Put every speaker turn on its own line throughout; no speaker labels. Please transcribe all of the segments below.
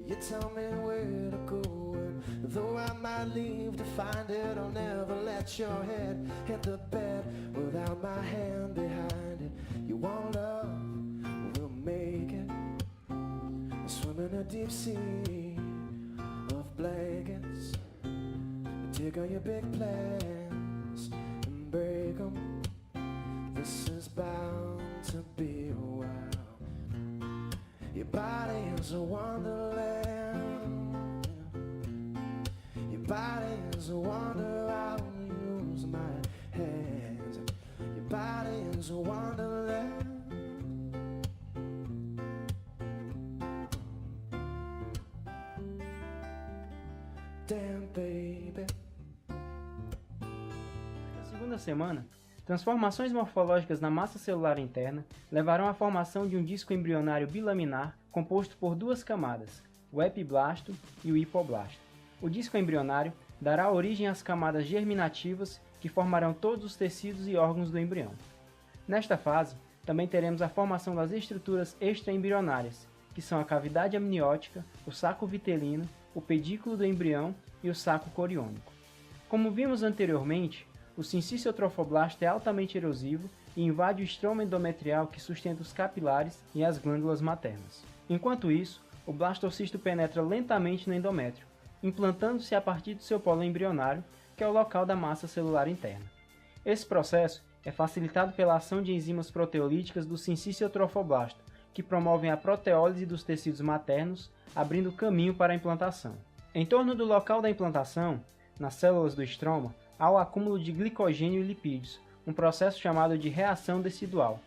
You tell me where to go, and though I might leave to find it, I'll never let your head hit the bed without my hand behind it. You want love, we'll make it. Swim in a deep sea of blankets. Take all your big plans and break them. This is bound to be a while. Your body is a wonderland. Your body is a wonder. I'll use my hands. Your body is a wonderland. Damn, baby.
Na segunda semana, transformações morfológicas na massa celular interna levarão à formação de um disco embrionário bilaminar composto por duas camadas, o epiblasto e o hipoblasto. O disco embrionário dará origem às camadas germinativas que formarão todos os tecidos e órgãos do embrião. Nesta fase, também teremos a formação das estruturas extraembrionárias, que são a cavidade amniótica, o saco vitelino, o pedículo do embrião e o saco coriônico. Como vimos anteriormente, o sincício-trofoblasto é altamente erosivo e invade o estroma endometrial que sustenta os capilares e as glândulas maternas. Enquanto isso, o blastocisto penetra lentamente no endométrio, implantando-se a partir do seu polo embrionário, que é o local da massa celular interna. Esse processo é facilitado pela ação de enzimas proteolíticas do sincício-trofoblasto, que promovem a proteólise dos tecidos maternos, abrindo caminho para a implantação. Em torno do local da implantação, nas células do estroma, há o acúmulo de glicogênio e lipídios, um processo chamado de reação decidual.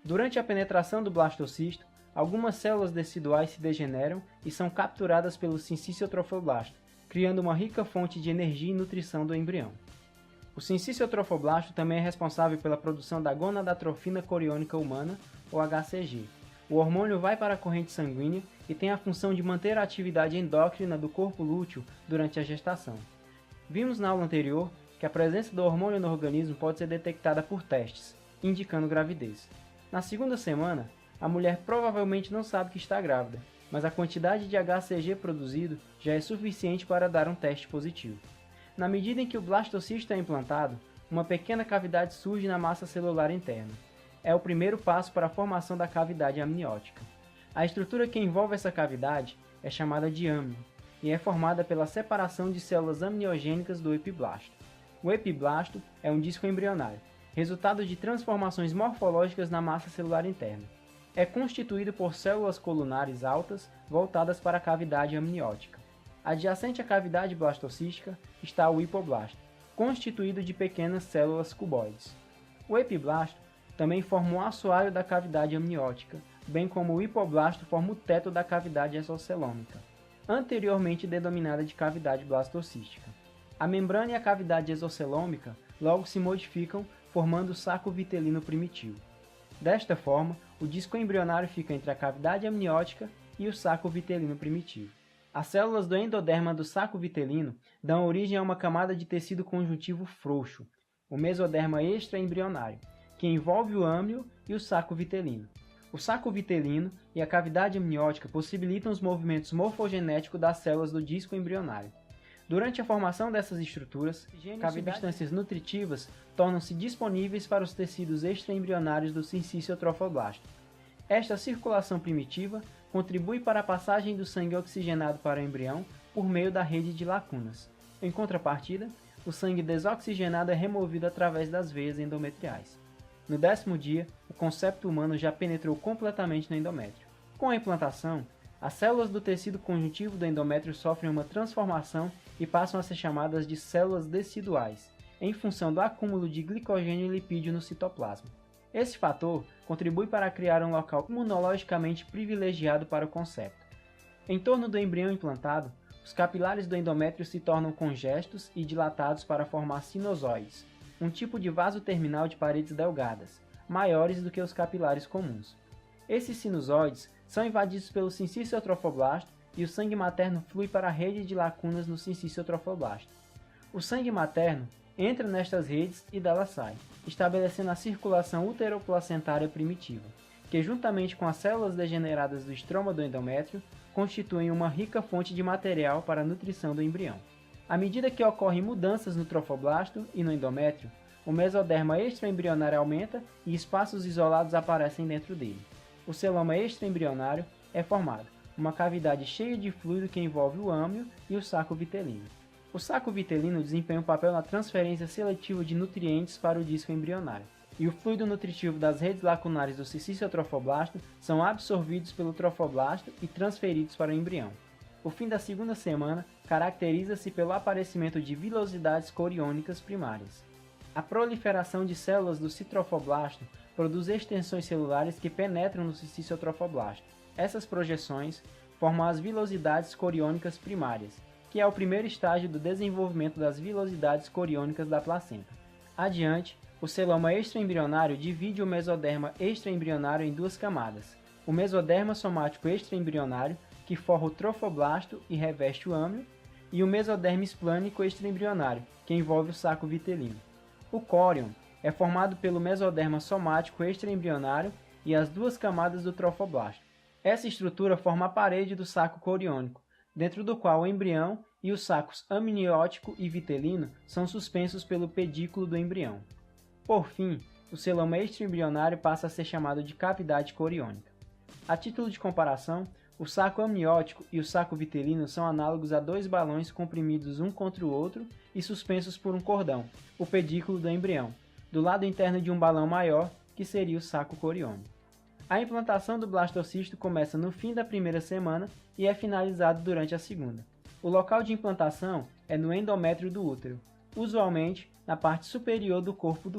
Durante a penetração do blastocisto, algumas células deciduais se degeneram e são capturadas pelo sincício-trofoblasto, criando uma rica fonte de energia e nutrição do embrião. O sincício-trofoblasto também é responsável pela produção da gonadatrofina coriônica humana, ou HCG. O hormônio vai para a corrente sanguínea e tem a função de manter a atividade endócrina do corpo lúteo durante a gestação. Vimos na aula anterior que a presença do hormônio no organismo pode ser detectada por testes, indicando gravidez. Na segunda semana, a mulher provavelmente não sabe que está grávida, mas a quantidade de HCG produzido já é suficiente para dar um teste positivo. Na medida em que o blastocisto é implantado, uma pequena cavidade surge na massa celular interna. É o primeiro passo para a formação da cavidade amniótica. A estrutura que envolve essa cavidade é chamada de âmnio e é formada pela separação de células amniogênicas do epiblasto. O epiblasto é um disco embrionário, resultado de transformações morfológicas na massa celular interna. É constituído por células colunares altas voltadas para a cavidade amniótica. Adjacente à cavidade blastocística está o hipoblasto, constituído de pequenas células cuboides. O epiblasto também forma um assoalho da cavidade amniótica, bem como o hipoblasto forma o teto da cavidade exocelômica, anteriormente denominada de cavidade blastocística. A membrana e a cavidade exocelômica logo se modificam, formando o saco vitelino primitivo. Desta forma, o disco embrionário fica entre a cavidade amniótica e o saco vitelino primitivo. As células do endoderma do saco vitelino dão origem a uma camada de tecido conjuntivo frouxo, o mesoderma extraembrionário, que envolve o âmnio e o saco vitelino. O saco vitelino e a cavidade amniótica possibilitam os movimentos morfogenéticos das células do disco embrionário. Durante a formação dessas estruturas, substâncias nutritivas tornam-se disponíveis para os tecidos extraembrionários do sincício-trofoblasto. Esta circulação primitiva contribui para a passagem do sangue oxigenado para o embrião por meio da rede de lacunas. Em contrapartida, o sangue desoxigenado é removido através das veias endometriais. No 10º dia, o concepto humano já penetrou completamente no endométrio. Com a implantação, as células do tecido conjuntivo do endométrio sofrem uma transformação e passam a ser chamadas de células deciduais, em função do acúmulo de glicogênio e lipídio no citoplasma. Esse fator contribui para criar um local imunologicamente privilegiado para o concepto. Em torno do embrião implantado, os capilares do endométrio se tornam congestos e dilatados para formar sinusoides, um tipo de vaso terminal de paredes delgadas, maiores do que os capilares comuns. Esses sinusoides são invadidos pelo sincício-trofoblasto e o sangue materno flui para a rede de lacunas no sincício-trofoblasto. O sangue materno entra nestas redes e delas sai, estabelecendo a circulação uteroplacentária primitiva, que juntamente com as células degeneradas do estroma do endométrio, constituem uma rica fonte de material para a nutrição do embrião. À medida que ocorrem mudanças no trofoblasto e no endométrio, o mesoderma extraembrionário aumenta e espaços isolados aparecem dentro dele. O celoma extraembrionário é formado, uma cavidade cheia de fluido que envolve o âmnio e o saco vitelino. O saco vitelino desempenha um papel na transferência seletiva de nutrientes para o disco embrionário, e o fluido nutritivo das redes lacunares do cisticertrofoblasto são absorvidos pelo trofoblasto e transferidos para o embrião. O fim da segunda semana caracteriza-se pelo aparecimento de vilosidades coriônicas primárias. A proliferação de células do citrofoblasto produz extensões celulares que penetram no cisticertrofoblasto. Essas projeções formam as vilosidades coriônicas primárias, que é o primeiro estágio do desenvolvimento das vilosidades coriônicas da placenta. Adiante, o celoma extraembrionário divide o mesoderma extraembrionário em duas camadas: o mesoderma somático extraembrionário, que forra o trofoblasto e reveste o âmnio, e o mesoderma esplânico extraembrionário, que envolve o saco vitelino. O córion é formado pelo mesoderma somático extraembrionário e as duas camadas do trofoblasto. Essa estrutura forma a parede do saco coriônico, dentro do qual o embrião e os sacos amniótico e vitelino são suspensos pelo pedículo do embrião. Por fim, o celoma extraembrionário passa a ser chamado de cavidade coriônica. A título de comparação, o saco amniótico e o saco vitelino são análogos a dois balões comprimidos um contra o outro e suspensos por um cordão, o pedículo do embrião, do lado interno de um balão maior, que seria o saco coriônico. A implantação do blastocisto começa no fim da primeira semana e é finalizado durante a segunda. O local de implantação é no endométrio do útero, usualmente na parte superior do corpo do útero.